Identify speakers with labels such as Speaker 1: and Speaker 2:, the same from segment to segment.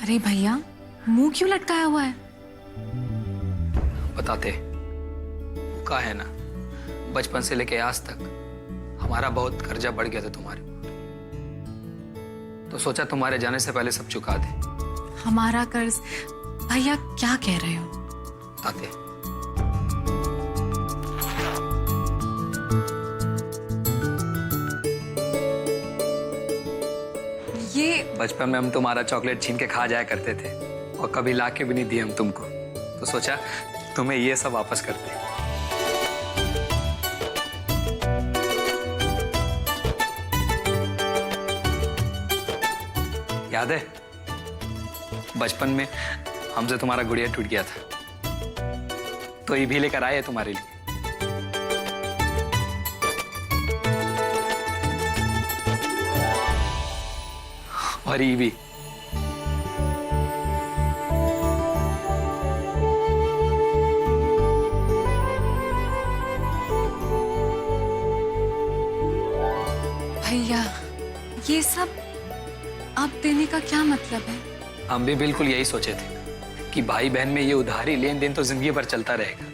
Speaker 1: अरे भैया, मुंह क्यों लटकाया हुआ है?
Speaker 2: बताते का है ना, बचपन से लेके आज तक हमारा बहुत कर्जा बढ़ गया था तुम्हारे ऊपर, तो सोचा तुम्हारे जाने से पहले सब चुका दे।
Speaker 1: हमारा कर्ज? भैया क्या कह रहे हो?
Speaker 2: ताते,
Speaker 1: ये
Speaker 2: बचपन में हम तुम्हारा चॉकलेट छीन के खा जाया करते थे और कभी लाके भी नहीं दिए हम तुमको, तो सोचा तुम्हें ये सब वापस करते। याद है बचपन में हमसे तुम्हारा गुड़िया टूट गया था, तो ये भी लेकर आए तुम्हारे लिए। और ये भी।
Speaker 1: भैया, ये सब आप देने का क्या मतलब है?
Speaker 2: हम भी बिल्कुल यही सोचे थे कि भाई बहन में ये उधारी लेन देन तो जिंदगी भर चलता रहेगा,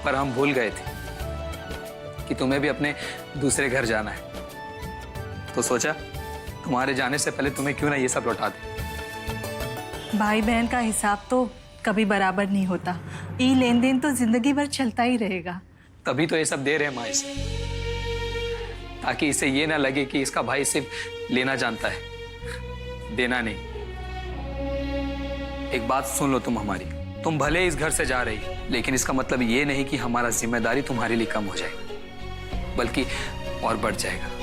Speaker 2: पर हम भूल गए थे कि तुम्हें भी अपने दूसरे घर जाना है, तो सोचा तुम्हारे जाने से पहले तुम्हें क्यों ना ये सब लौटा दे।
Speaker 3: भाई बहन का हिसाब तो कभी बराबर नहीं होता, ये लेन देन तो जिंदगी भर चलता ही रहेगा।
Speaker 2: तभी तो ये सब दे रहे हैं माँ इसे, ताकि इसे ये ना लगे कि इसका भाई सिर्फ लेना जानता है, देना नहीं। एक बात सुन लो तुम हमारी, तुम भले इस घर से जा रही हो, लेकिन इसका मतलब ये नहीं कि हमारा जिम्मेदारी तुम्हारे लिए कम हो जाएगी, बल्कि और बढ़ जाएगा।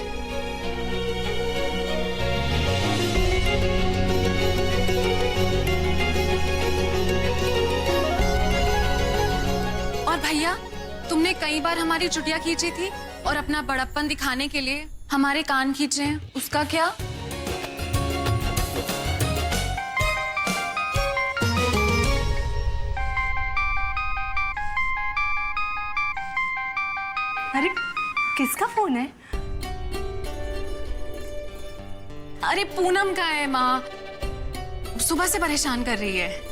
Speaker 1: और भैया, तुमने कई बार हमारी चुटिया खींची थी और अपना बड़प्पन दिखाने के लिए हमारे कान खींचे हैं, उसका क्या?
Speaker 3: अरे किसका फोन है?
Speaker 1: अरे पूनम का है माँ, सुबह से परेशान कर रही है।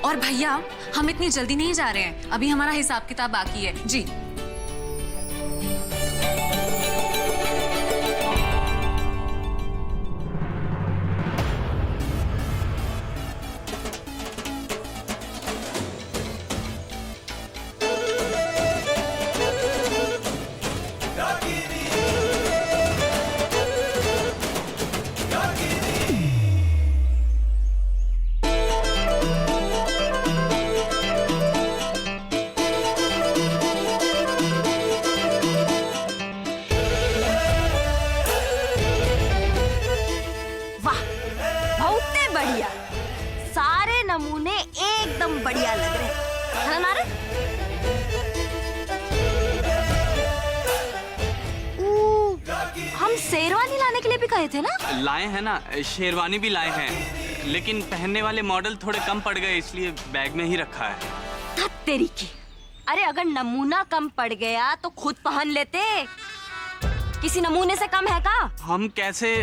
Speaker 1: और भैया, हम इतनी जल्दी नहीं जा रहे हैं, अभी हमारा हिसाब किताब बाकी है जी।
Speaker 4: सारे नमूने एकदम बढ़िया लग रहे हैं, है ना नारे? हम शेरवानी लाने के लिए भी कहे थे ना?
Speaker 5: लाए हैं ना, शेरवानी भी लाए हैं, लेकिन पहनने वाले मॉडल थोड़े कम पड़ गए, इसलिए बैग में ही रखा है।
Speaker 4: धत तेरी की। अरे अगर नमूना कम पड़ गया तो खुद पहन लेते, किसी नमूने से कम है का?
Speaker 5: हम कैसे,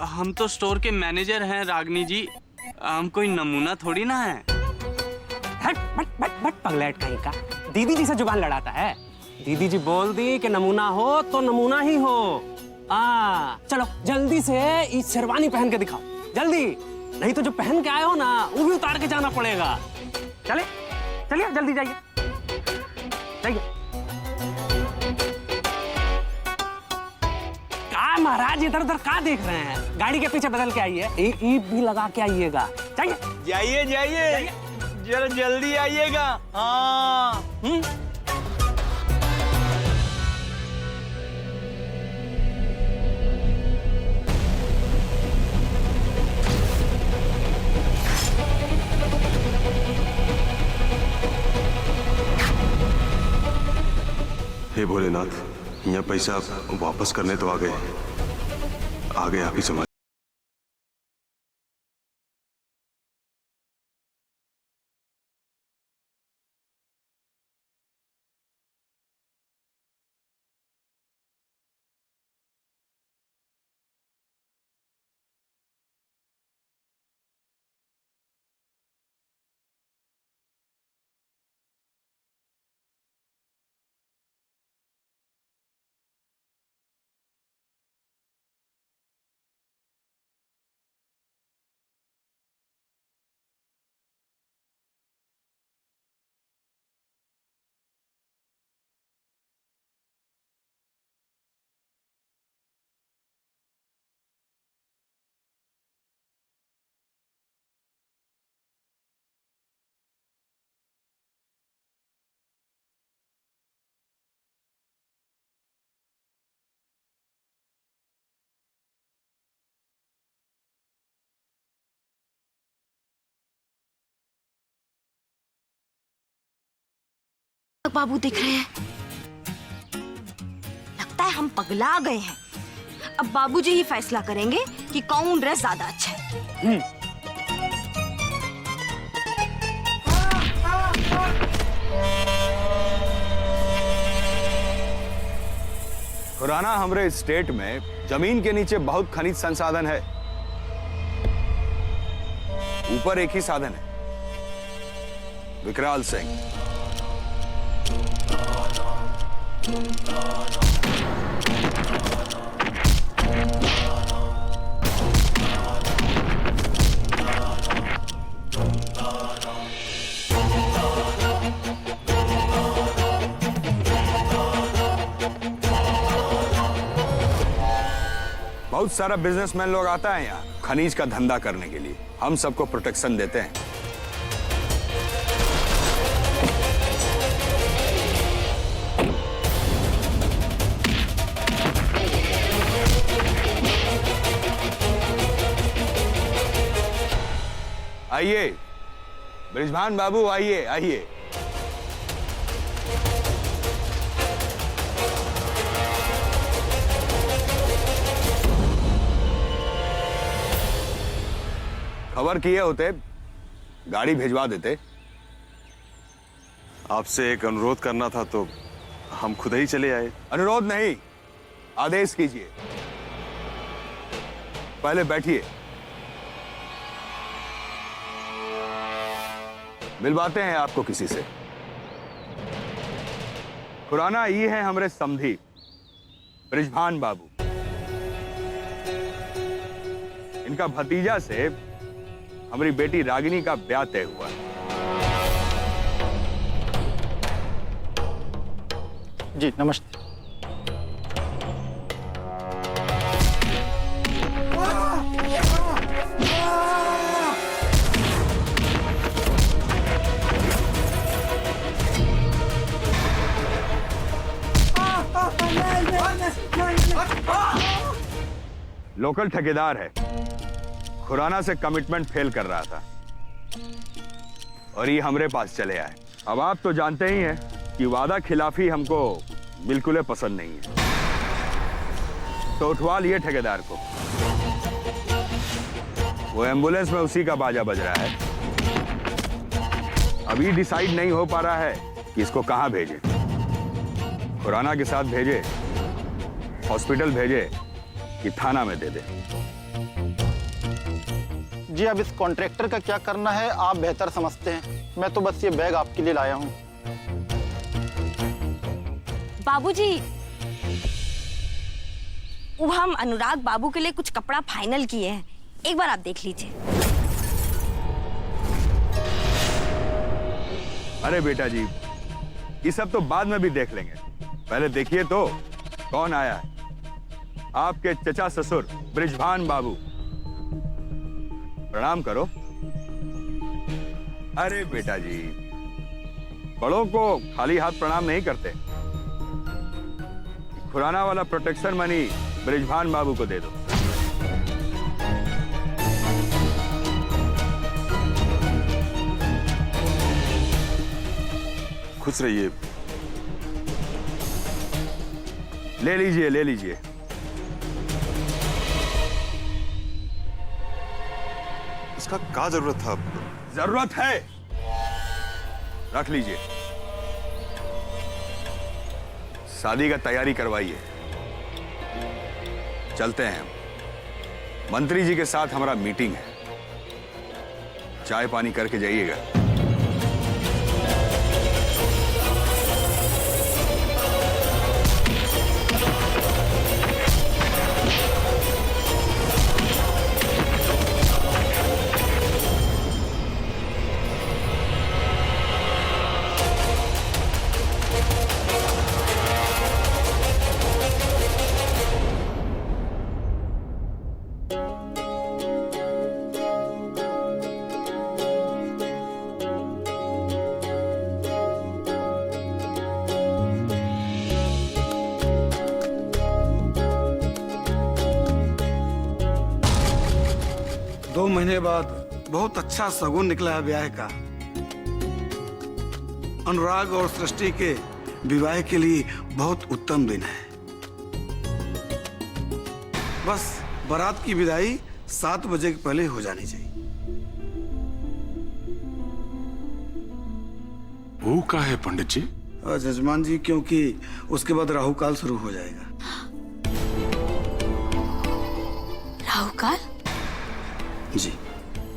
Speaker 5: हम तो स्टोर के मैनेजर हैं रागनी जी, हम कोई नमूना थोड़ी ना है।
Speaker 6: हट बट बट बट पगलेट कहीं का, दीदी जी से जुबान लड़ाता है। दीदी जी बोल दी कि नमूना हो तो नमूना ही हो। चलो जल्दी से इस शेरवानी पहन के दिखाओ, जल्दी, नहीं तो जो पहन के आए हो ना वो भी उतार के जाना पड़ेगा। चले चलिए जल्दी जाइए जाइए। क्या महाराज इधर उधर क्या देख रहे हैं, गाड़ी के पीछे बदल के आइए, ईप भी लगा के आइएगा। जाइए
Speaker 7: जाइए जाइए, जरा जल्दी आइएगा। हाँ
Speaker 8: हे भोलेनाथ, यहाँ पैसा वापस करने तो आ गए आप ही समझ।
Speaker 4: बाबू दिख रहे हैं। लगता है हम पगला गए हैं। अब बाबूजी ही फैसला करेंगे कि कौन ड्रेस ज्यादा अच्छा है।
Speaker 9: खुराना हमरे स्टेट में जमीन के नीचे बहुत खनिज संसाधन है। ऊपर एक ही साधन है, विकराल सिंह। बहुत सारा बिजनेसमैन लोग आता है यहाँ खनिज का धंधा करने के लिए। हम सबको प्रोटेक्शन देते हैं। आइए ब्रिजभान बाबू, आइए आइए। खबर किए होते गाड़ी भेजवा देते।
Speaker 8: आपसे एक अनुरोध करना था तो हम खुद ही चले आए।
Speaker 9: अनुरोध नहीं, आदेश कीजिए। पहले बैठिए, मिलवाते हैं आपको किसी से। खुराना ये है हमरे समधी ब्रिजभान बाबू। इनका भतीजा से हमारी बेटी रागिनी का ब्याह तय हुआ।
Speaker 10: जी नमस्ते।
Speaker 9: लोकल ठेकेदार है, खुराना से कमिटमेंट फेल कर रहा था और ये हमरे पास चले आए। अब आप तो जानते ही हैं कि वादा खिलाफी हमको बिल्कुल पसंद नहीं है, तो उठवा लिए ठेकेदार को। वो एम्बुलेंस में उसी का बाजा बज रहा है। अभी डिसाइड नहीं हो पा रहा है कि इसको कहां भेजे। खुराना के साथ भेजे, हॉस्पिटल भेजे कि थाना में दे दे।
Speaker 10: जी अब इस कॉन्ट्रैक्टर का क्या करना है आप बेहतर समझते हैं। मैं तो बस ये बैग आपके लिए लाया हूँ।
Speaker 4: बाबूजी, वो हम अनुराग बाबू के लिए कुछ कपड़ा फाइनल किए हैं, एक बार आप देख लीजिए।
Speaker 9: अरे बेटा जी, ये सब तो बाद में भी देख लेंगे, पहले देखिए तो कौन आया है। आपके चचा ससुर ब्रिजभान बाबू, प्रणाम करो। अरे बेटा जी, बड़ों को खाली हाथ प्रणाम नहीं करते। खुराना वाला प्रोटेक्शन मनी ब्रिजभान बाबू को दे दो।
Speaker 8: खुश रहिए।
Speaker 9: ले लीजिए, ले लीजिए।
Speaker 8: इसका क्या जरूरत था?
Speaker 9: जरूरत है, रख लीजिए। शादी का तैयारी करवाइए। चलते हैं। मंत्री जी के साथ हमारा मीटिंग है, चाय पानी करके जाइएगा।
Speaker 11: दो महीने बाद बहुत अच्छा शगुन निकला है ब्याह का। अनुराग और सृष्टि के विवाह के लिए बहुत उत्तम दिन है। बस बारात की विदाई 7 बजे के पहले हो जानी चाहिए।
Speaker 8: वो का है पंडित जी?
Speaker 11: जजमान जी, क्योंकि उसके बाद राहु काल शुरू हो जाएगा।
Speaker 1: राहु काल?
Speaker 11: जी।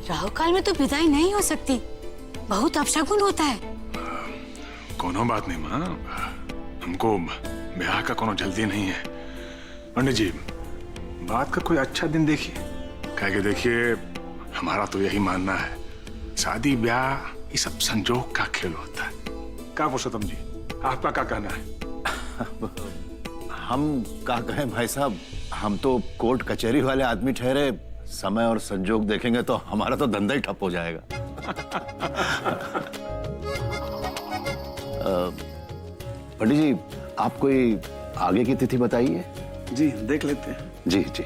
Speaker 1: राहु काल में तो विदाई नहीं हो सकती, बहुत अपशगुन होता है।
Speaker 8: कोनो बात नहीं माँ, हमको ब्याह का कोनो जल्दी नहीं है। पंडित जी, बात का कोई अच्छा दिन देखिए। कह के देखिए, हमारा तो यही मानना है, शादी ब्याह ये सब संजोग का खेल होता है। क्या पुरुषोत्तम जी, आपका क्या कहना है?
Speaker 12: हम क्या कहें भाई साहब, हम तो कोर्ट कचहरी वाले आदमी ठहरे, समय और संजोग देखेंगे तो हमारा तो धंधा ही ठप हो जाएगा। पंडित जी, आप कोई आगे की तिथि बताइए।
Speaker 11: जी, देख लेते हैं।
Speaker 12: जी जी।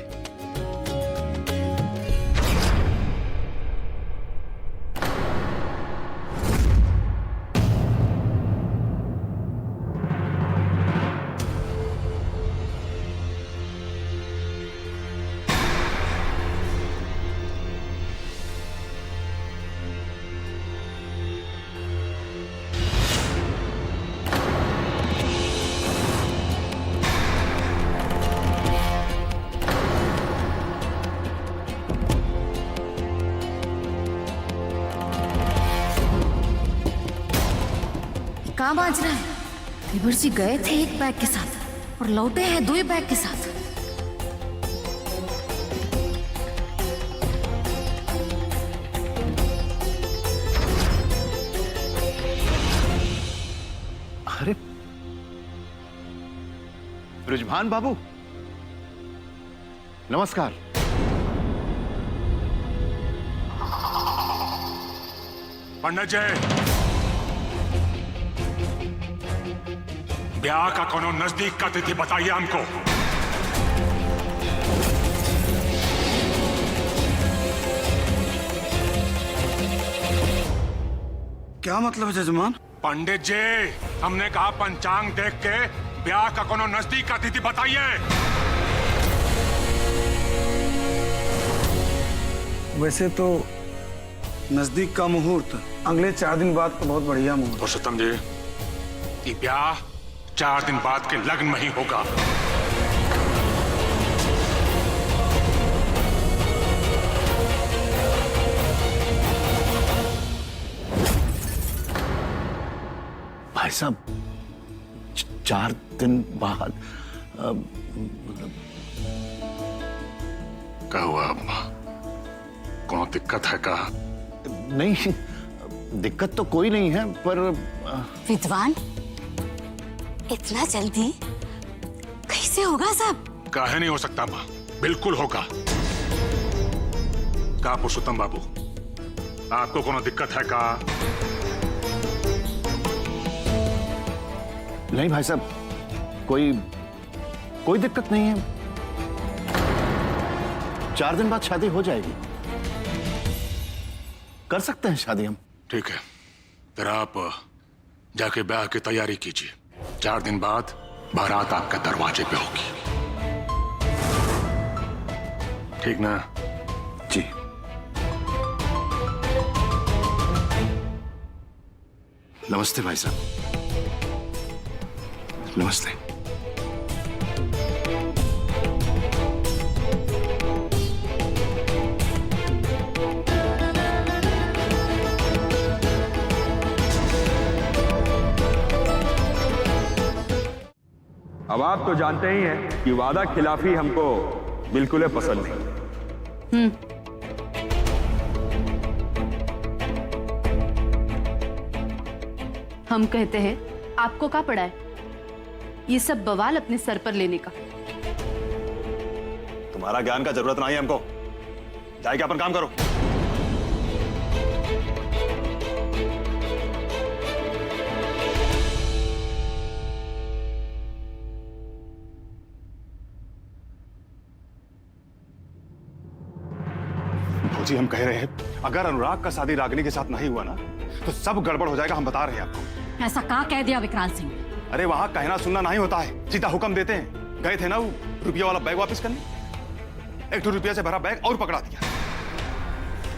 Speaker 1: कहाँ बाज रहा है? देवर जी गए थे एक बैग के साथ और लौटे हैं 2 बैग के साथ।
Speaker 12: अरे रुझान बाबू, नमस्कार।
Speaker 8: पंडित जी, ब्याह का कोनो नजदीक का तिथि बताइए हमको।
Speaker 11: क्या मतलब है जजमान?
Speaker 8: पंडित जी, हमने कहा पंचांग देख के ब्याह का कोनो नजदीक का तिथि बताइए।
Speaker 11: वैसे तो नजदीक का मुहूर्त अगले 4 दिन बाद का बहुत बढ़िया मुहूर्त।
Speaker 8: पुरुषोत्तम जी, ये ब्याह 4 दिन बाद के लग्न में ही होगा।
Speaker 12: भाई साहब, 4 दिन बाद?
Speaker 8: क्या हुआ? कौन दिक्कत है? का
Speaker 12: नहीं, दिक्कत तो कोई नहीं है, पर
Speaker 1: विद्वान, इतना जल्दी कैसे होगा सब?
Speaker 8: काहे नहीं हो सकता माँ, बिल्कुल होगा। का पुरुषोत्तम बाबू, आपको कोनो दिक्कत है का?
Speaker 12: नहीं भाई साहब, कोई दिक्कत नहीं है। 4 दिन बाद शादी हो जाएगी, कर सकते हैं शादी हम।
Speaker 8: ठीक है, फिर आप जाके ब्याह की तैयारी कीजिए। 4 दिन बाद बारात आपके दरवाजे पे होगी, ठीक ना?
Speaker 12: जी। नमस्ते भाई साहब। नमस्ते।
Speaker 9: अब आप तो जानते ही हैं कि वादा खिलाफी हमको बिल्कुल पसंद नहीं।
Speaker 13: हम कहते हैं, आपको क्या पड़ा है ये सब बवाल अपने सर पर लेने का?
Speaker 8: तुम्हारा ज्ञान का जरूरत नहीं है हमको, जाके अपन काम करो।
Speaker 14: भौजी, हम कह रहे हैं, अगर अनुराग का शादी रागिनी के साथ नहीं हुआ ना, तो सब गड़बड़ हो जाएगा। हम बता रहे हैं आपको। ऐसा कहाँ कह दिया विक्रांत सिंह?
Speaker 15: अरे वहां कहना सुनना नहीं होता है, सीधा हुक्म देते हैं। गए थे ना वो रुपया वाला बैग वापस करने, 1 रुपया से भरा बैग और पकड़ा दिया।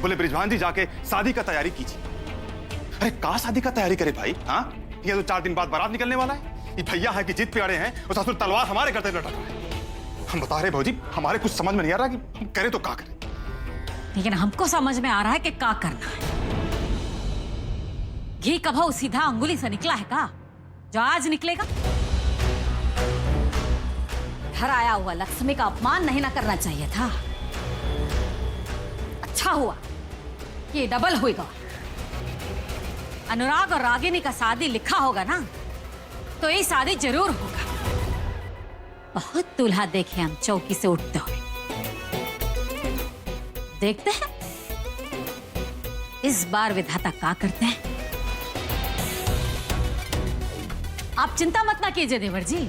Speaker 15: बोले ब्रिजभान जी जाके शादी का तैयारी कीजिए। अरे कहाँ शादी का तैयारी करे भाई? हाँ, ये तो 4 दिन बाद बारात निकलने वाला है। ये भैया है कि जिद पे अड़े हैं और ससुर तलवार हमारे गर्दन में लटक रहा है। हम बता रहे भौजी, हमारे कुछ समझ में नहीं आ रहा कि हम करें तो क्या करें।
Speaker 14: लेकिन हमको समझ में आ रहा है कि क्या करना है। घी कभी सीधा अंगुली से निकला है का जो आज निकलेगा? घर आया हुआ लक्ष्मी का अपमान नहीं ना करना चाहिए था। अच्छा हुआ कि ये डबल होगा। अनुराग और रागिनी का शादी लिखा होगा ना, तो ये शादी जरूर होगा। बहुत दूल्हा देखे हम चौकी से उठते हुए। देखते हैं इस बार विधाता क्या करते हैं। आप चिंता मत ना कीजिए देवर जी,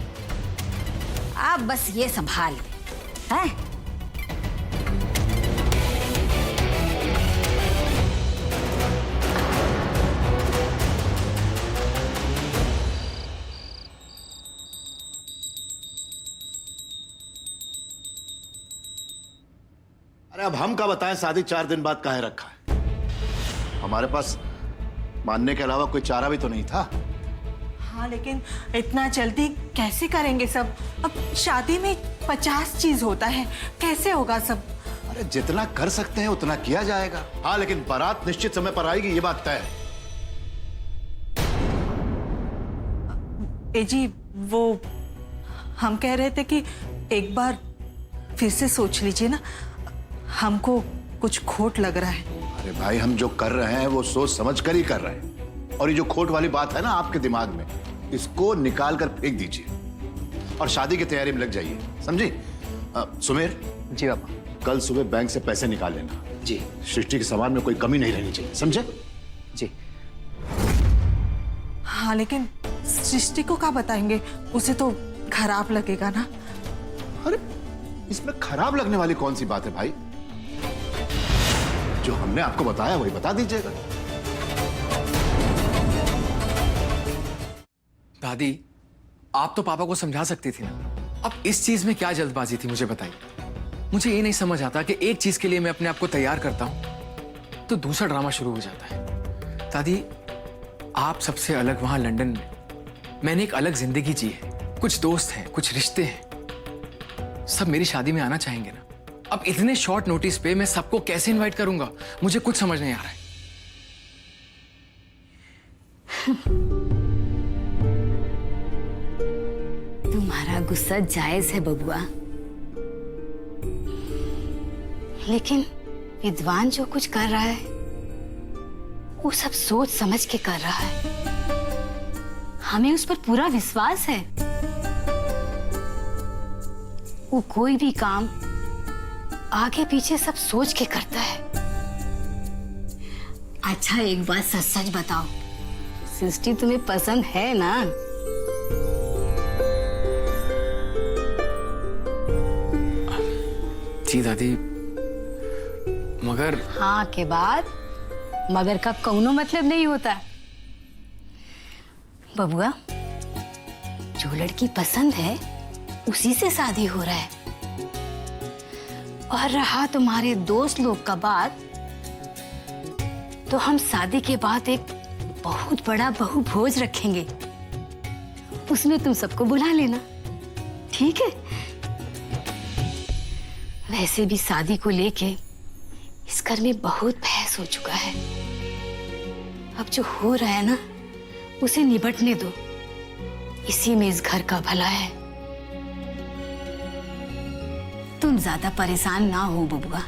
Speaker 14: आप बस ये संभाल हैं।
Speaker 12: अरे अब हम क्या बताएं, शादी 4 दिन बाद काहे रखा है? हमारे पास मानने के अलावा कोई चारा भी तो नहीं था।
Speaker 3: हाँ, लेकिन इतना जल्दी कैसे करेंगे सब? अब शादी में 50 चीज होता है, कैसे होगा सब?
Speaker 12: अरे जितना कर सकते हैं उतना किया जाएगा। हाँ, लेकिन बारात निश्चित समय पर आएगी, ये बात तय है।
Speaker 3: ए जी, वो हम कह रहे थे कि एक बार फिर से सोच लीजिए ना, हमको कुछ खोट लग रहा है।
Speaker 12: अरे भाई, हम जो कर रहे हैं वो सोच समझ कर ही कर रहे हैं। और ये जो खोट वाली बात है ना आपके दिमाग में, इसको निकाल कर फेंक दीजिए और शादी की तैयारी में लग जाइए, समझी? सुमेर
Speaker 2: जी पापा,
Speaker 12: कल सुबह बैंक से पैसे निकाल लेना।
Speaker 2: जी।
Speaker 12: सृष्टि के सामान में कोई कमी नहीं रहनी चाहिए, समझे?
Speaker 2: जी।
Speaker 3: हाँ, लेकिन सृष्टि को क्या बताएंगे? उसे तो खराब लगेगा ना।
Speaker 12: अरे इसमें खराब लगने वाली कौन सी बात है भाई? जो हमने आपको बताया वही बता दीजिएगा।
Speaker 16: दादी, आप तो पापा को समझा सकती थी ना। अब इस चीज में क्या जल्दबाजी थी, मुझे बताइए। मुझे ये नहीं समझ आता कि एक चीज के लिए मैं अपने आप को तैयार करता हूं तो दूसरा ड्रामा शुरू हो जाता है। दादी, आप सबसे अलग वहां लंदन में, मैंने एक अलग जिंदगी जी है। कुछ दोस्त हैं, कुछ रिश्ते हैं, सब मेरी शादी में आना चाहेंगे ना। अब इतने शॉर्ट नोटिस पे मैं सबको कैसे इनवाइट करूंगा, मुझे कुछ समझ नहीं आ रहा है।
Speaker 4: तुम्हारा गुस्सा जायज है बबुआ, लेकिन विद्वान जो कुछ कर रहा है वो सब सोच समझ के कर रहा है। हमें उस पर पूरा विश्वास है। वो कोई भी काम आगे पीछे सब सोच के करता है। अच्छा, एक बात सच सच बताओ, सृष्टि तुम्हें पसंद है ना?
Speaker 16: जी दादी, मगर
Speaker 4: हाँ के बाद मगर का कौनो मतलब नहीं होता। बबुआ, जो लड़की पसंद है उसी से शादी हो रहा है। और रहा तुम्हारे दोस्त लोग का बात, तो हम शादी के बाद एक बहुत बड़ा बहु भोज रखेंगे। उसमें तुम सबको बुला लेना, ठीक है? वैसे भी शादी को लेके इस घर में बहुत बहस हो चुका है। अब जो हो रहा है ना, उसे निबटने दो। इसी में इस घर का भला है। तुम ज्यादा परेशान ना हो बबुआ।